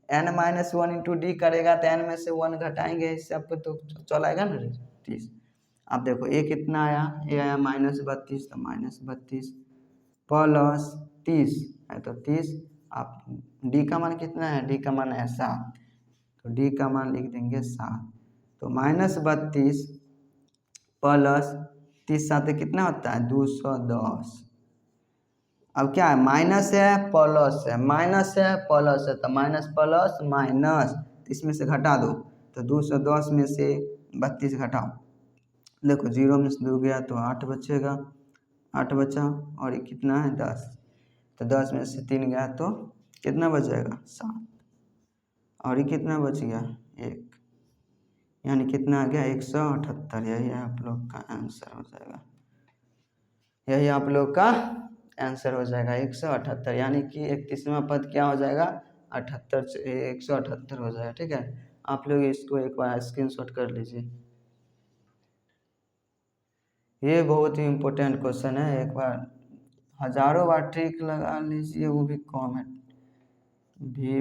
n-1 into D करेगा तो n में से 1 घटाएंगे, इससे आपको तो चलाएगा ना 30। अब देखो ए कितना आया, ए आया -32, तो -32 प्लस 30 है तो 30, आप डी का मान कितना है, डी का मान है 7, तो डी का मान लिख देंगे 7, तो -32 प्लस 30 साथ कितना होता है 210। अब क्या है, माइनस है प्लस है, माइनस है प्लस है, तो माइनस प्लस माइनस, तो इसमें से घटा दो, तो 210 में से 32 घटाओ, देखो 0 में से 2 गया तो 8 बचेगा, 8 बचा, और ये कितना है 10, तो 10 में से 3 गया तो कितना बच जाएगा 7, और ये कितना बच गया 1, यानी कितना आ गया 178। यही आप लोग का आंसर हो जाएगा, यही आप लोग का आंसर हो जाएगा 178, यानी कि 31वां पद क्या हो जाएगा 78 से 178 हो जाएगा। ठीक है, आप लोग इसको एक बार स्क्रीनशॉट कर लीजिए, ये बहुत ही इम्पोर्टेंट क्वेश्चन है, एक बार हजारों बार ट्रिक लगा लीजिए, वो भी कम है,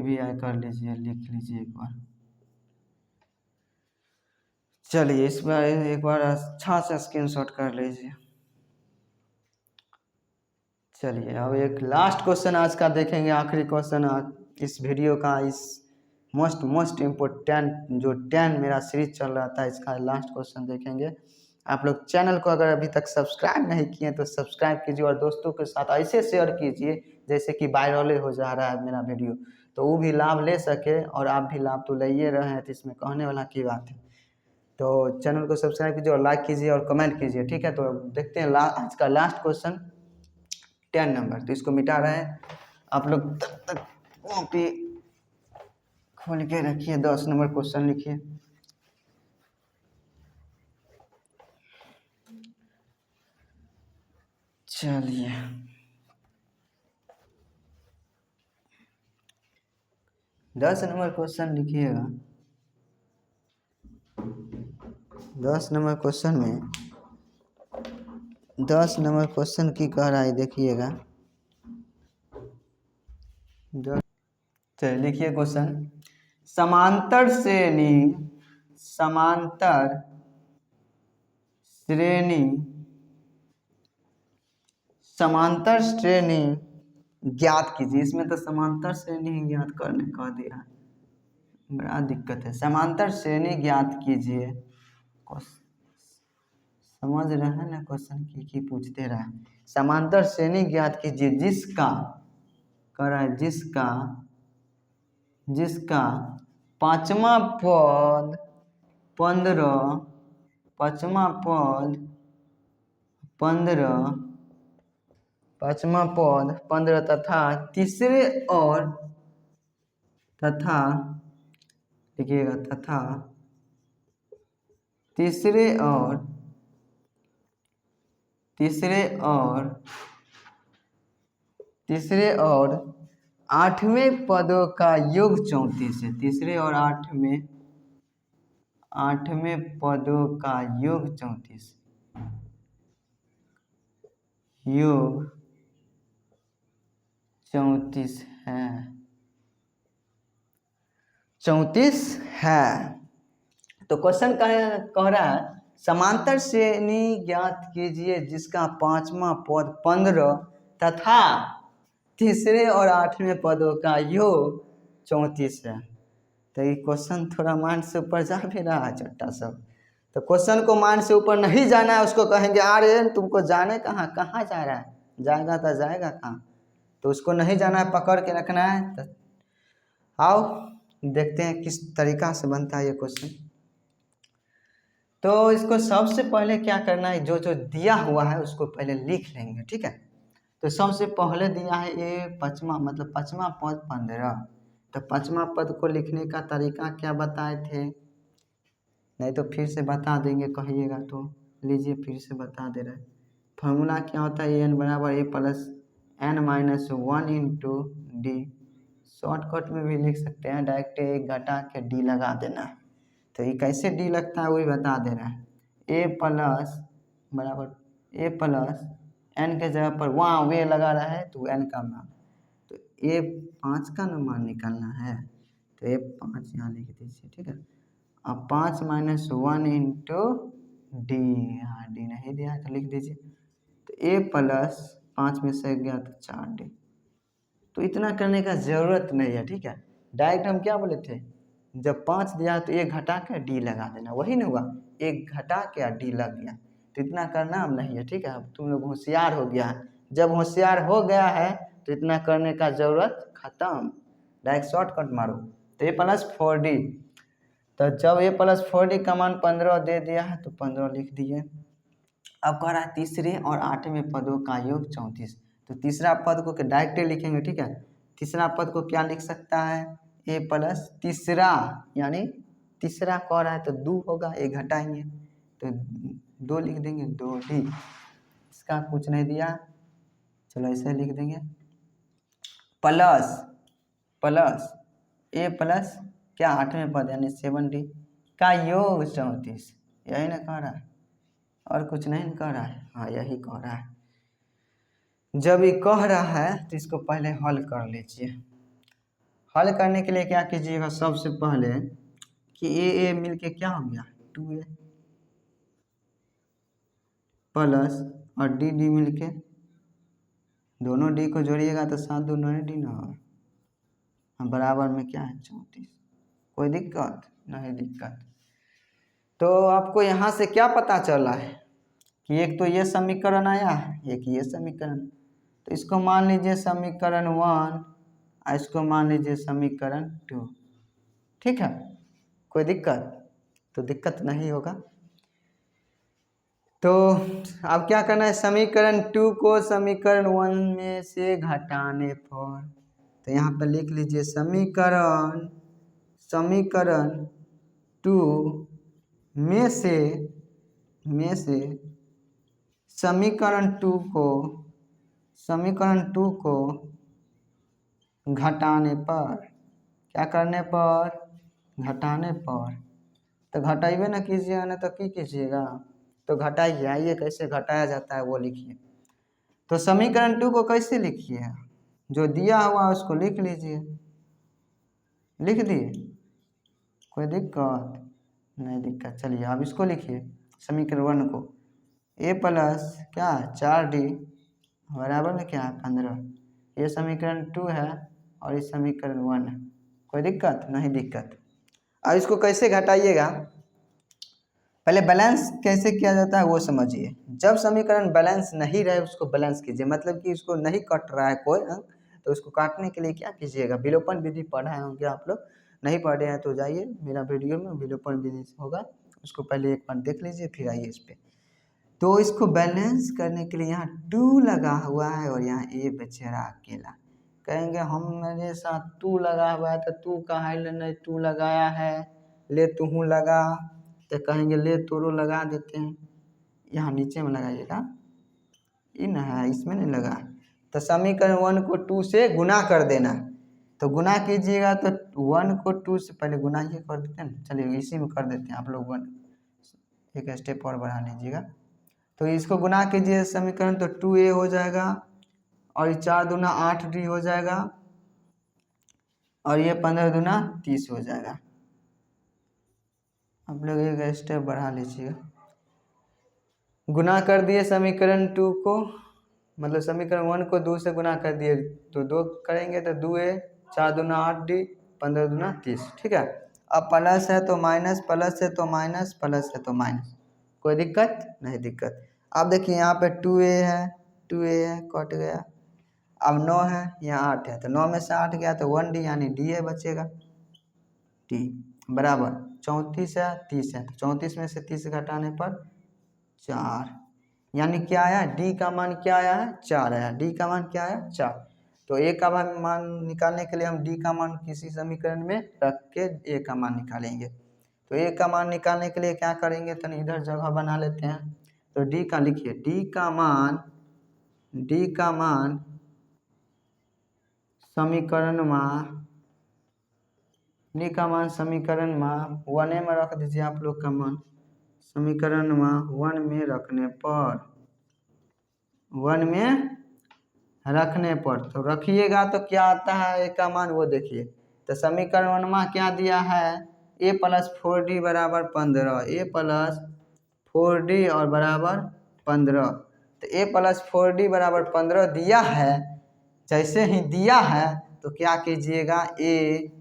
भी आई कर लीजिए, लिख लीजिए एक बार। चलिए इस बार एक बार अच्छा से स्क्रीनशॉट कर लीजिए। चलिए अब एक लास्ट क्वेश्चन आज का देखेंगे, आखिरी क्वेश्चन आज इस वीडियो का, इस मोस्ट इम्पोर्टेंट जो 10 मेरा सीरीज चल रहा था, इसका लास्ट क्वेश्चन देखेंगे। आप लोग चैनल को अगर अभी तक सब्सक्राइब नहीं किए तो सब्सक्राइब कीजिए और दोस्तों के साथ ऐसे शेयर कीजिए जैसे कि वायरल हो जा रहा है मेरा वीडियो, तो वो भी लाभ ले सके और आप भी लाभ तो ले ही रहे हैं, तो इसमें कहने वाला की बात है। तो चैनल को सब्सक्राइब कीजिए और लाइक कीजिए और कमेंट कीजिए, ठीक है। तो देखते हैं आज का लास्ट क्वेश्चन 10 नंबर, तो इसको मिटा रहे हैं आप लोग, तब तक कॉपी खोल के रखिए, 10 नंबर क्वेश्चन लिखिए। चलिए 10 नंबर क्वेश्चन लिखिएगा। 10 नंबर क्वेश्चन में 10 नंबर क्वेश्चन की कह रहा है, देखिएगा। चलिए लिखिए क्वेश्चन, समांतर श्रेणी ज्ञात कीजिए। इसमें तो समांतर श्रेणी ही ज्ञात करने कह दिया है, बड़ा दिक्कत है। समांतर श्रेणी ज्ञात कीजिए, समझ रहे हैं ना क्वेश्चन की पूछते रहे। समांतर श्रेणी ज्ञात कीजिए जिसका कह रहा है, जिसका पांचवा पद 15 तथा तीसरे और तीसरे और 8वें पदों का योग 34 है। तीसरे और 8वें पदों का योग 34 है। तो क्वेश्चन कह रहा है समांतर श्रेणी ज्ञात कीजिए जिसका पांचवा पद 15 तथा तीसरे और 8वें पदों का योग 34 है। तो ये क्वेश्चन थोड़ा माइंड से ऊपर जा भी रहा है छोटा सब। तो क्वेश्चन को माइंड से ऊपर नहीं जाना है, उसको कहेंगे अरे तुमको जाने कहाँ जा रहा है, जाएगा तो जाएगा कहाँ, तो उसको नहीं जाना है, पकड़ के रखना है। तो आओ देखते हैं किस तरीका से बनता है ये क्वेश्चन। तो इसको सबसे पहले क्या करना है, जो दिया हुआ है उसको पहले लिख लेंगे, ठीक है। तो सबसे पहले दिया है ये पांचवा पद 15, तो पांचवा पद को लिखने का तरीका क्या बताए थे, नहीं तो फिर से बता देंगे कहिएगा तो। लीजिए फिर से बता दे रहे हैं। फॉर्मूला क्या होता है, n बराबर a plus n-1 into D. Shortcut में भी लिख सकते हैं, डायरेक्ट एक घटा के डी लगा देना है। तो ये कैसे डी लगता है वही बता दे रहा है। a प्लस n के जगह पर वहाँ वे लगा रहा है तो n का मान, तो a5 का ना मान निकालना है, तो a5 यहाँ लिख दीजिए, ठीक है। अब 5-1 इंटू डी, यहाँ डी नहीं दिया तो लिख दीजिए। तो a प्लस 5 में से गया तो 4d। तो इतना करने का ज़रूरत नहीं है, ठीक है। डायरेक्ट हम क्या बोले थे, जब 5 दिया तो 1 घटा के डी लगा देना, वही ना हुआ, 1 घटा के डी लग गया। तो इतना करना अब नहीं है, ठीक है। अब तुम लोग होशियार हो गया है, जब होशियार हो गया है तो इतना करने का ज़रूरत खत्म, डायरेक्ट शॉर्टकट मारो। तो a प्लस 4d, तो जब a प्लस 4d का मान 15 दे दिया है तो 15 लिख दिए। अब कह रहा है तीसरे और 8वें पदों का योग 34, तो तीसरा पद को डायरेक्ट लिखेंगे, ठीक है। तीसरा पद को क्या लिख सकता है, a प्लस तीसरा, यानी तीसरा कह रहा है तो 2 होगा, 1 घटाएंगे तो 2 लिख देंगे, 2d। इसका कुछ नहीं दिया, चलो ऐसे लिख देंगे, प्लस a प्लस क्या 8वें पद यानी 7d का योग 34, यही ना कह रहा है, और कुछ नहीं कह रहा है, हाँ यही कह रहा है। जब ये कह रहा है तो इसको पहले हल कर लीजिए। हल करने के लिए क्या कीजिएगा, सबसे पहले कि a मिलके क्या हो गया 2a प्लस और d मिलके, दोनों d को जोड़िएगा तो 7 2 9 d ना, बराबर में क्या है 34। कोई दिक्कत नहीं, दिक्कत। तो आपको यहाँ से क्या पता चला है, कि एक तो ये समीकरण आया, एक ये समीकरण, तो इसको मान लीजिए समीकरण 1 और इसको मान लीजिए समीकरण 2। ठीक है, कोई दिक्कत? तो दिक्कत नहीं होगा। तो अब क्या करना है, समीकरण 2 को समीकरण 1 में से घटाने पर, तो यहाँ पर लिख लीजिए समीकरण 2 में से समीकरण 2 को घटाने पर, क्या करने पर? घटाने पर। तो घटाइए ना कीजिएगा, ना तो की कीजिएगा, तो घटाइए। आइए कैसे घटाया जाता है वो लिखिए। तो समीकरण 2 को कैसे लिखिए, जो दिया हुआ उसको लिख लीजिए। लिख दिए, कोई दिक्कत नहीं? दिक्कत, चलिए अब इसको लिखिए समीकरण 1 को। a प्लस क्या 4d बराबर में क्या है 15। ये समीकरण 2 है और ये समीकरण 1 है। कोई दिक्कत नहीं? दिक्कत। अब इसको कैसे घटाइएगा, पहले बैलेंस कैसे किया जाता है वो समझिए। जब समीकरण बैलेंस नहीं रहे उसको बैलेंस कीजिए, मतलब कि उसको नहीं कट रहा है कोई अंक, तो उसको काटने के लिए क्या कीजिएगा, विलोपन विधि पढ़ाए होंगे आप लोग। नहीं पढ़े हैं तो जाइए मेरा वीडियो में विलोपन विधि होगा, उसको पहले एक बार देख लीजिए, फिर आइए इस पर। तो इसको बैलेंस करने के लिए यहाँ 2 लगा हुआ है और यहाँ a बेचारा अकेला। कहेंगे हम मेरे साथ 2 लगा हुआ है, तो तू कहाँ नहीं 2 लगाया है, ले तू लगा। तो कहेंगे ले तोरो लगा देते हैं, यहाँ नीचे में लगाइएगा, इन है इसमें नहीं लगा। तो समीकरण 1 को 2 से गुना कर देना, तो गुना कीजिएगा तो 1 को 2 से पहले गुना ये कर देते हैं। चलिए इसी में कर देते हैं, आप लोग 1 एक स्टेप और बढ़ा लीजिएगा। तो इसको गुना कीजिए समीकरण, तो 2a हो जाएगा और ये 4 दूना 8d हो जाएगा और ये 15 दूना 30 हो जाएगा। आप लोग एक स्टेप बढ़ा लीजिएगा। गुना कर दिए समीकरण 2 को, मतलब समीकरण 1 को 2 से गुना कर दिए, तो 2 करेंगे तो 2a, 4 दूना 8d, 15 दूना 30। ठीक है, अब प्लस है तो माइनस, प्लस है तो माइनस, प्लस है तो माइनस। कोई दिक्कत नहीं? दिक्कत। अब देखिए यहाँ पे 2a है, कट गया। अब 9 है, यहाँ 8 है, तो 9 में से 8 गया तो 1d यानी d बचेगा, d बराबर 34 है 30 है, तो 34 में से 30 घटाने पर 4, यानी क्या आया, d का मान क्या आया है 4 आया। d का मान क्या आया 4। तो a का मान निकालने के लिए हम d का मान किसी समीकरण में रख के a का मान निकालेंगे। तो a का मान निकालने के लिए क्या करेंगे, तो इधर जगह बना लेते हैं। तो d का लिखिए, d का मान समीकरण में 1 में रख दीजिए आप लोग का मान। समीकरण में 1 में रखने पर तो रखिएगा तो क्या आता है a का मान वो देखिए। तो समीकरण 1 में क्या दिया है, a प्लस 4d बराबर 15, a प्लस 4d और बराबर 15। तो a प्लस 4d बराबर 15 दिया है। जैसे ही दिया है तो क्या कीजिएगा, a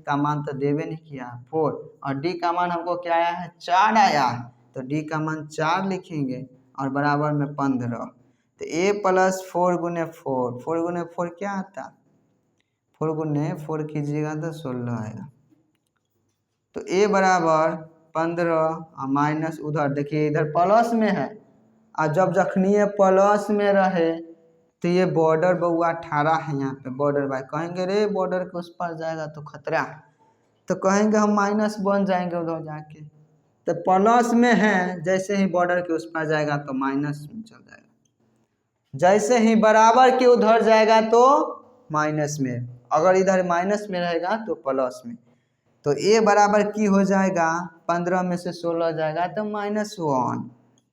का मान तो देवे नहीं किया 4 और d का मान हमको क्या आया है 4 आया, तो d का मान 4 लिखेंगे और बराबर में 15। तो a प्लस 4 गुने 4 गुने 4 क्या आता, 4 गुने 4 कीजिएगा तो 16 आएगा। तो a बराबर 15 और माइनस उधर देखिए इधर प्लस में है, और जब जखनी प्लस में रहे तो ये बॉर्डर बउआ 18 है, यहाँ पे बॉर्डर भाई कहेंगे रे बॉर्डर के उस पार जाएगा तो खतरा, तो कहेंगे हम माइनस बन जाएंगे उधर जाके। तो प्लस में है, जैसे ही बॉर्डर के उस पार जाएगा तो माइनस में चल जाएगा, जैसे ही बराबर के उधर जाएगा तो माइनस में, अगर इधर माइनस में रहेगा तो प्लस में। तो a बराबर की हो जाएगा 15 में से 16 जाएगा तो -1,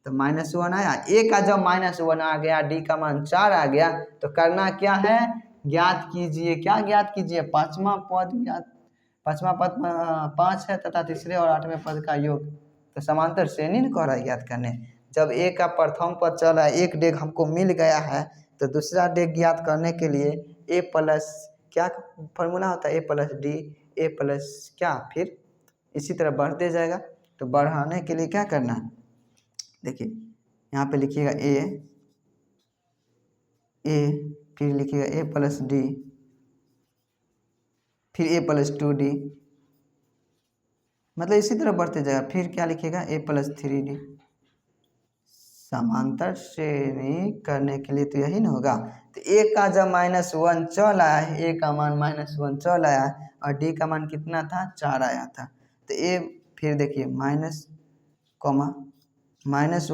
तो -1 आया। a का जब -1 आ गया, d का मान 4 आ गया, तो करना क्या है, ज्ञात कीजिए। क्या ज्ञात कीजिए, पांचवा पद ज्ञात, पांचवा पद 5 है तथा तीसरे और 8वें पद का योग। तो समांतर श्रेणी न कह रहा है ज्ञात करने। जब a का प्रथम पद चला, एक डेग हमको मिल गया है, तो दूसरा डेग ज्ञात करने के लिए a प्लस क्या फॉर्मूला होता है, a plus D, a plus क्या, फिर इसी तरह बढ़ते जाएगा। तो बढ़ाने के लिए क्या करना है, देखिए यहाँ पे लिखिएगा ए, फिर लिखिएगा ए प्लस डी, फिर ए प्लस 2d, मतलब इसी तरह बढ़ते जाएगा। फिर क्या लिखिएगा ए प्लस 3d। समांतर श्रेणी करने के लिए तो यही ना होगा। तो ए का जब -1 चल आया है, ए का मान -1 चल आया है और डी का मान कितना था 4 आया था। तो ए फिर देखिए -1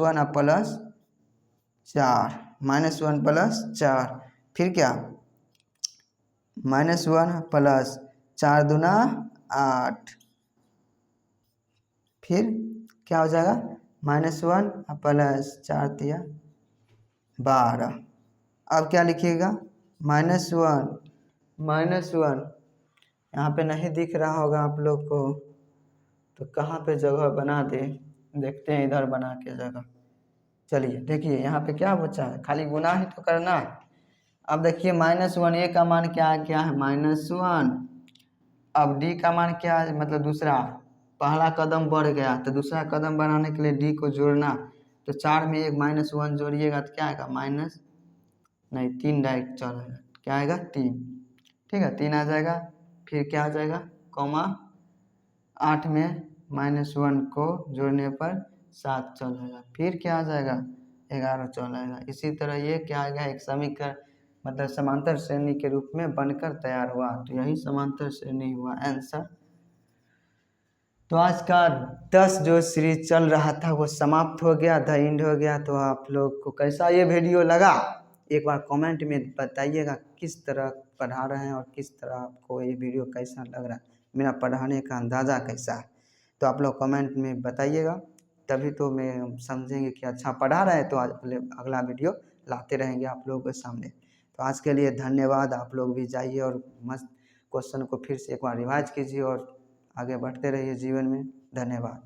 और प्लस 4, -1 प्लस 4, फिर क्या -1 प्लस 4 दूना 8, फिर क्या हो जाएगा -1 प्लस 4 तिया 12। अब क्या लिखिएगा -1 यहाँ पे नहीं दिख रहा होगा आप लोग को, तो कहाँ पे जगह बना दे, देखते हैं इधर बना के जगह। चलिए देखिए यहाँ पे क्या बचा है, खाली गुना ही तो करना है। अब देखिए -1 ए का मान क्या है -1। अब डी का मान क्या है, मतलब दूसरा पहला कदम बढ़ गया, तो दूसरा कदम बढ़ाने के लिए डी को जोड़ना। तो 4 में एक -1 जोड़िएगा तो क्या आएगा नहीं 3 डायरेक्ट चलेगा, क्या आएगा 3, ठीक है 3 आ जाएगा। फिर क्या आ जाएगा 8 में -1 को जोड़ने पर 7 चलेगा, फिर क्या आ जाएगा 11 चलेगा। इसी तरह ये क्या आएगा एक समीकरण, मतलब समांतर श्रेणी के रूप में बनकर तैयार हुआ। तो यही समांतर श्रेणी हुआ आंसर। तो आज का 10 जो सीरीज चल रहा था वो समाप्त हो गया, द एंड हो गया। तो आप लोग को कैसा ये वीडियो लगा एक बार कमेंट में बताइएगा, किस तरह पढ़ा रहे हैं और किस तरह आपको ये वीडियो कैसा लग रहा है, मेरा पढ़ाने का अंदाज़ा कैसा है। तो आप लोग कमेंट में बताइएगा, तभी तो मैं समझेंगे कि अच्छा पढ़ा रहे हैं, तो आज अगला वीडियो लाते रहेंगे आप लोगों के सामने। तो आज के लिए धन्यवाद। आप लोग भी जाइए और मस्त क्वेश्चन को फिर से एक बार रिवाइज कीजिए और आगे बढ़ते रहिए जीवन में। धन्यवाद।